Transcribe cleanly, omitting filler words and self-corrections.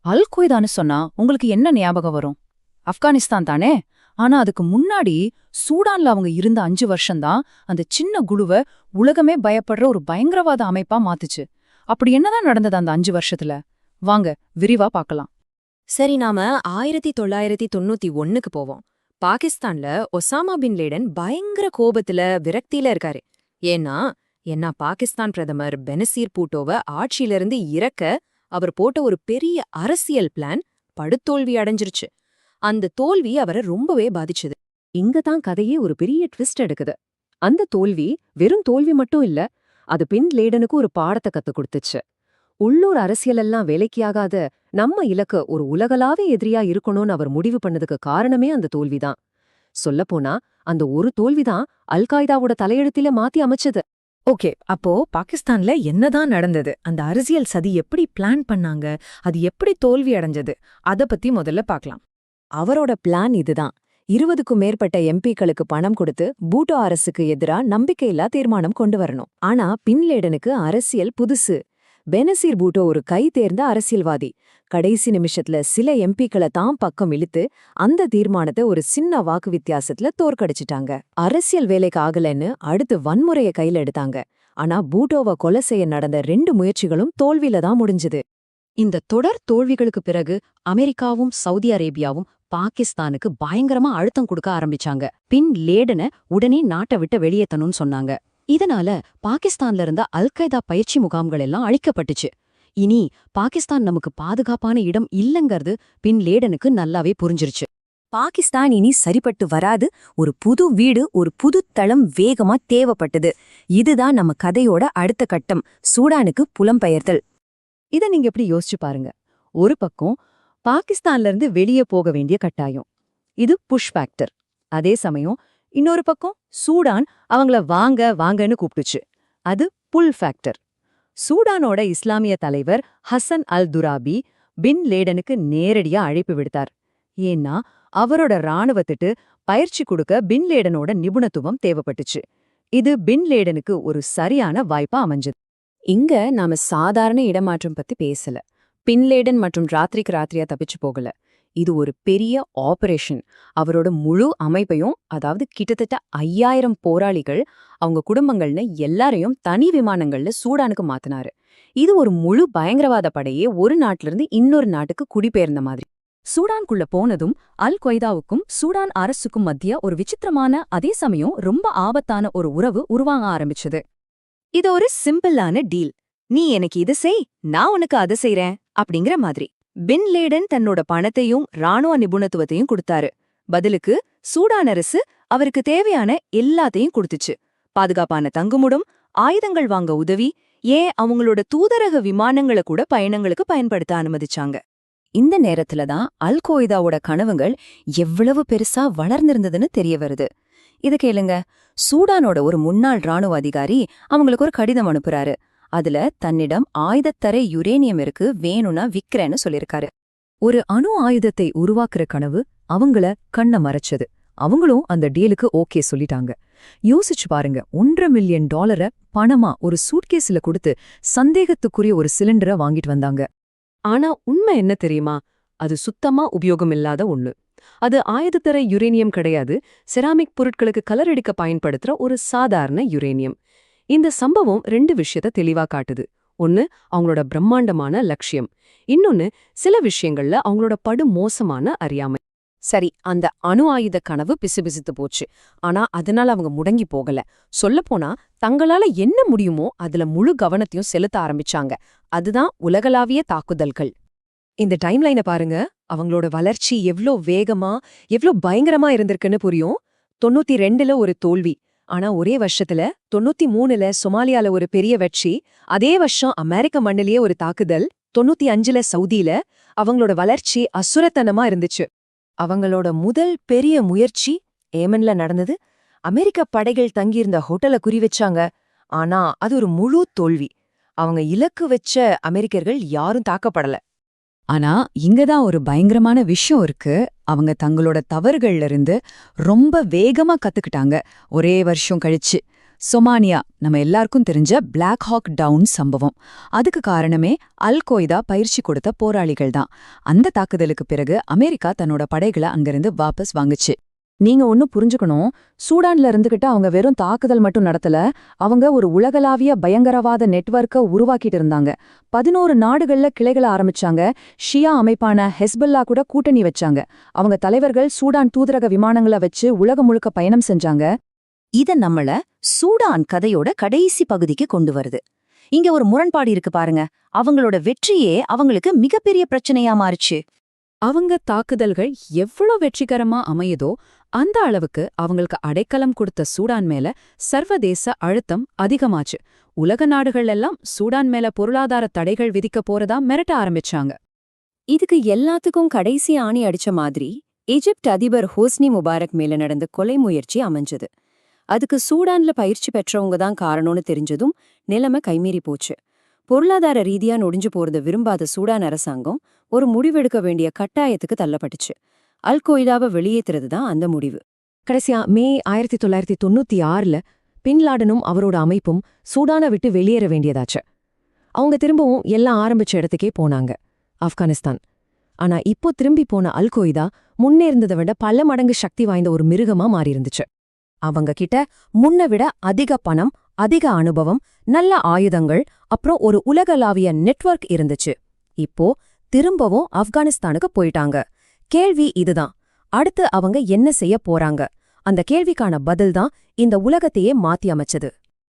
அல் கொய்தான்னு சொன்னா உங்களுக்கு என்ன ஞாபகம் வரும்? ஆப்கானிஸ்தான் தானே? ஆனா அதுக்கு முன்னாடி சூடான்ல அவங்க இருந்த 5 வருஷம்தான் அந்த சின்ன குழுவை உலகமே பயப்படுற ஒரு பயங்கரவாத அமைப்பா மாத்துச்சு. அப்படி என்னதான் நடந்தது அந்த 5 வருஷத்துல? வாங்க விரிவா பார்க்கலாம். சரி, நாம 1991க்கு போவோம். பாகிஸ்தான்ல ஒசாமா பின் லேடன் பயங்கர கோபத்துல விரக்தியில இருக்காரு. ஏன்னா பாகிஸ்தான் பிரதமர் பெனசீர் பூட்டோவை ஆட்சியிலிருந்து இறக்க அவர் போட்ட ஒரு பெரிய அரசியல் பிளான் படுதோல்வி அடைஞ்சிருச்சு. அந்த தோல்வி அவரை ரொம்பவே பாதிச்சுது. இங்கதான் கதையே ஒரு பெரிய ட்விஸ்ட் எடுக்குது. அந்த தோல்வி வெறும் தோல்வி மட்டும் இல்ல, அது பின் லேடனுக்கு ஒரு பாடத்தை கத்துக் கொடுத்துச்சு. உள்ளூர் அரசியலெல்லாம் வேலைக்காகாத நம்ம இலக்கு ஒரு உலகளாவே எதிரியா இருக்கணும்னு அவர் முடிவு பண்ணதுக்கு காரணமே அந்த தோல்விதான். சொல்லப்போனா அந்த ஒரு தோல்விதான் அல் காய்தாவோட தலையெழுத்தில மாத்தி அமைச்சது. ஓகே, அப்போ பாகிஸ்தான்ல என்னதான் நடந்தது? அந்த அரசியல் சதி எப்படி பிளான் பண்ணாங்க? அது எப்படி தோல்வி அடைஞ்சது? அத பத்தி முதல்ல பார்க்கலாம். அவரோட பிளான் இதுதான். 20க்கும் மேற்பட்ட எம்பிக்களுக்கு பணம் கொடுத்து பூட்டோ அரசுக்கு எதிரா நம்பிக்கையில்லா தீர்மானம் கொண்டு வரணும். ஆனா பின் லேடனுக்கு அரசியல் புதுசு. பெனசீர் பூட்டோ ஒரு கை தேர்ந்த அரசியல்வாதி. கடைசி நிமிஷத்துல சில எம்பிக்களை தான் பக்கம் இழுத்து அந்த தீர்மானத்தை ஒரு சின்ன வாக்கு வித்தியாசத்துல தோற்கடிச்சிட்டாங்க. அரசியல் வேலைக்கு ஆகலன்னு அடுத்து வன்முறைய கையில எடுத்தாங்க. ஆனா பூட்டோவை கொலை செய்ய நடந்த 2 முயற்சிகளும் தோல்வியில தான் முடிஞ்சுது. இந்த தொடர் தோல்விகளுக்கு பிறகு அமெரிக்காவும் சவுதி அரேபியாவும் பாகிஸ்தானுக்கு பயங்கரமா அழுத்தம் கொடுக்க ஆரம்பிச்சாங்க. பின் லேடனை உடனே நாட்டை விட்டு வெளியேத்தணும்னு சொன்னாங்க. இதனால பாகிஸ்தான்ல இருந்த அல் கைதா பயிற்சி முகாம்கள் எல்லாம் அழிக்கப்பட்டுச்சு. இனி பாகிஸ்தான் நமக்கு பாதுகாப்பான இடம் இல்லங்கிறது பின் லேடனுக்கு நல்லாவே புரிஞ்சிருச்சு. பாகிஸ்தான் இனி சரிப்பட்டு வராது, ஒரு புது வீடு, ஒரு புது தளம் வேகமா தேவைப்பட்டது. இதுதான் நம்ம கதையோட அடுத்த கட்டம், சூடானுக்கு புலம்பெயர்தல். இத நீங்க எப்படி யோசிச்சு பாருங்க. ஒரு பக்கம் பாகிஸ்தான்ல இருந்து வெளியே போக வேண்டிய கட்டாயம், இது புஷ் ஃபேக்டர். அதே சமயம் இன்னொரு பக்கம் சூடான் அவங்கள வாங்க வாங்கன்னு கூப்பிட்டுச்சு, அது புல் ஃபேக்டர். சூடானோட இஸ்லாமிய தலைவர் ஹசன் அல் துராபி பின் லேடனுக்கு நேரடியா அழைப்பு விடுத்தார். ஏன்னா அவரோட இராணுவத்திட்டு பயிற்சி கொடுக்க பின் லேடனோட நிபுணத்துவம் தேவைப்பட்டுச்சு. இது பின் லேடனுக்கு ஒரு சரியான வாய்ப்பா அமைஞ்சது. இங்க நாம சாதாரண இடமாற்றம் பத்தி பேசல. பின் லேடன் மற்றும் ராத்திரிக்கு ராத்திரியா தப்பிச்சு போகல. இது ஒரு பெரிய ஆபரேஷன். அவரோட முழு அமைப்பையும், அதாவது கிட்டத்தட்ட 5000 போராளிகள், அவங்க குடும்பங்கள்னு எல்லாரையும் தனி விமானங்கள்ல சூடானுக்கு மாத்தினாரு. இது ஒரு முழு பயங்கரவாத படையே ஒரு நாட்டிலிருந்து இன்னொரு நாட்டுக்கு குடிபெயர்ந்த மாதிரி. சூடான்குள்ள போனதும் அல் கொய்தாவுக்கும் சூடான் அரசுக்கும் மத்திய ஒரு விசித்திரமான, அதே சமயம் ரொம்ப ஆபத்தான ஒரு உறவு உருவாக ஆரம்பிச்சது. இது ஒரு சிம்பிளான டீல். நீ எனக்கு இதை செய், நான் உனக்கு அதை செய்றேன் அப்படிங்கிற மாதிரி. பின் லேடன் தன்னோட பணத்தையும் ராணுவ நிபுணத்துவத்தையும் கொடுத்தாரு. பதிலுக்கு சூடான் அரசு அவருக்கு தேவையான எல்லாத்தையும் கொடுத்துச்சு. பாதுகாப்பான தங்குமுடம், ஆயுதங்கள் வாங்க உதவி, ஏன் அவங்களோட தூதரக விமானங்களை கூட பயணங்களுக்கு பயன்படுத்த அனுமதிச்சாங்க. இந்த நேரத்துல தான் அல் கொய்தாவோட கனவுகள் எவ்வளவு பெருசா வளர்ந்திருந்ததுன்னு தெரிய வருது. இத கேளுங்க. சூடானோட ஒரு முன்னாள் ராணுவ அதிகாரி அவங்களுக்கு ஒரு கடிதம் அனுப்புறாரு. அதுல தன்னிடம் ஆயுதத்தரை யுரேனியம் இருக்கு, வேணும்னா விக்கிறேன்னு சொல்லிருக்காரு. ஒரு அணு ஆயுதத்தை உருவாக்குற கனவு அவங்கள கண்ண மறைச்சது. அவங்களும் அந்த டீலுக்கு ஓகே சொல்லிட்டாங்க. யோசிச்சு பாருங்க, $1.5 மில்லியன் பணமா ஒரு சூட்கேஸ்ல கொடுத்து சந்தேகத்துக்குரிய ஒரு சிலிண்டரை வாங்கிட்டு வந்தாங்க. ஆனா உண்மை என்ன தெரியுமா? அது சுத்தமா உபயோகமில்லாத ஒண்ணு. அது ஆயுதத்தரை யுரேனியம் கிடையாது, செராமிக் பொருட்களுக்கு கலரடிக்க பயன்படுத்துற ஒரு சாதாரண யுரேனியம். இந்த சம்பவம் 2 விஷயத்த தெளிவா காட்டுது. ஒன்னு, அவங்களோட பிரம்மாண்டமான லட்சியம். இன்னொன்னு, சில விஷயங்கள்ல அவங்களோட படு மோசமான அறியாமை. சரி, அந்த அணு ஆயுத கனவு பிசுபிசுத்து போச்சு. ஆனா அதனால அவங்க முடங்கி போகல. சொல்லப்போனா தங்களால என்ன முடியுமோ அதுல முழு கவனத்தையும் செலுத்த ஆரம்பிச்சாங்க. அதுதான் உலகளாவிய தாக்குதல்கள். இந்த டைம்லைனை பாருங்க. அவங்களோட வளர்ச்சி எவ்ளோ வேகமா, எவ்ளோ பயங்கரமா இருந்திருக்குன்னு புரியும். 92ல ஒரு தோல்வி. ஆனா ஒரே வருஷத்துல 93ல சொமாலியால ஒரு பெரிய வெற்றி. அதே வருஷம் அமெரிக்க மண்ணிலேயே ஒரு தாக்குதல். 95ல சவுதியில. அவங்களோட வளர்ச்சி அசுரத்தனமா இருந்துச்சு. அவங்களோட முதல் பெரிய முயற்சி ஏமன்ல நடந்தது. அமெரிக்க படைகள் தங்கியிருந்த ஹோட்டலை குறிவச்சாங்க. ஆனா அது ஒரு முழு தோல்வி. அவங்க இலக்கு வச்ச அமெரிக்கர்கள் யாரும் தாக்கப்படல. ஆனா இங்கதான் ஒரு பயங்கரமான விஷயம் இருக்கு. அவங்க தங்களோட தவறுகள்ல இருந்து ரொம்ப வேகமா கத்துக்கிட்டாங்க. ஒரே வருஷம் கழிச்சு சொமானியா நம்ம எல்லாருக்கும் தெரிஞ்ச பிளாக் ஹாக் டவுன் சம்பவம். அதுக்கு காரணமே அல் கொய்தா பயிற்சி கொடுத்த போராளிகள் தான். அந்த தாக்குதலுக்கு பிறகு அமெரிக்கா தன்னோட படைகளை அங்கிருந்து வாபஸ் வாங்குச்சு. நீங்க ஒன்னு புரிஞ்சுக்கணும், சூடான்ல இருந்துகிட்டு அவங்க வெறும் தாக்குதல் மட்டும் நடத்தல, அவங்க ஒரு உலகளாவிய பயங்கரவாத நெட்வொர்க்க உருவாக்கிட்டு இருந்தாங்க. 11 நாடுகள்ல கிளைகளை ஆரம்பிச்சாங்க. ஷியா அமைப்பான ஹெஸ்பல்லா கூட கூட்டணி வச்சாங்க. அவங்க தலைவர்கள் சூடான் தூதரக விமானங்களை வச்சு உலகம் முழுக்க பயணம் செஞ்சாங்க. இத நம்மள சூடான் கதையோட கடைசி பகுதிக்கு கொண்டு வருது. இங்க ஒரு முரண்பாடு இருக்கு பாருங்க. அவங்களோட வெற்றியே அவங்களுக்கு மிகப்பெரிய பிரச்சனையா மாறுச்சு. அவங்க தாக்குதல்கள் எவ்வளோ வெற்றிகரமா அமையுதோ அந்த அளவுக்கு அவங்களுக்கு அடைக்கலம் கொடுத்த சூடான் மேல சர்வதேச அழுத்தம் அதிகமாச்சு. உலக நாடுகள் எல்லாம் சூடான் மேல பொருளாதார தடைகள் விதிக்க போறதா மிரட்ட ஆரம்பிச்சாங்க. இதுக்கு எல்லாத்துக்கும் கடைசி ஆணி அடிச்ச மாதிரி எஜிப்ட் அதிபர் ஹோஸ்னி முபாரக் மேல நடந்த கொலை முயற்சி அமைஞ்சது. அதுக்கு சூடான்ல பயிற்சி பெற்றவங்க தான் காரணம்னு தெரிஞ்சதும் நிலைமை கைமீறி போச்சு. பொருளாதார ரீதியா நொடிஞ்சு போறத விரும்பாத சூடான் அரசாங்கம் ஒரு முடிவெடுக்க வேண்டிய கட்டாயத்துக்கு தள்ளப்பட்டுச்சு. அல் கொய்தாவை வெளியேற்றுறது தான் அந்த முடிவு. கடைசியா மே 1996ல பின்லாடனும் அவரோட அமைப்பும் சூடானை விட்டு வெளியேற வேண்டியதாச்சு. அவங்க திரும்பவும் எல்லாம் ஆரம்பிச்ச இடத்துக்கே போனாங்க, ஆப்கானிஸ்தான். ஆனா இப்போ திரும்பி போன அல் கொய்தா முன்னேறந்ததை விட பல மடங்கு சக்தி வாய்ந்த ஒரு மிருகமா மாறியிருந்துச்சு. அவங்க கிட்ட முன்ன விட அதிக பணம், அதிக அனுபவம், நல்ல ஆயுதங்கள், அப்புறம் ஒரு உலகளாவிய நெட்வொர்க் இருந்துச்சு. இப்போ திரும்பவும் ஆப்கானிஸ்தானுக்கு போயிட்டாங்க. கேள்வி இதுதான், அடுத்து அவங்க என்ன செய்ய போறாங்க? அந்த கேள்விக்கான பதில்தான் இந்த உலகத்தையே மாத்தி அமைச்சது.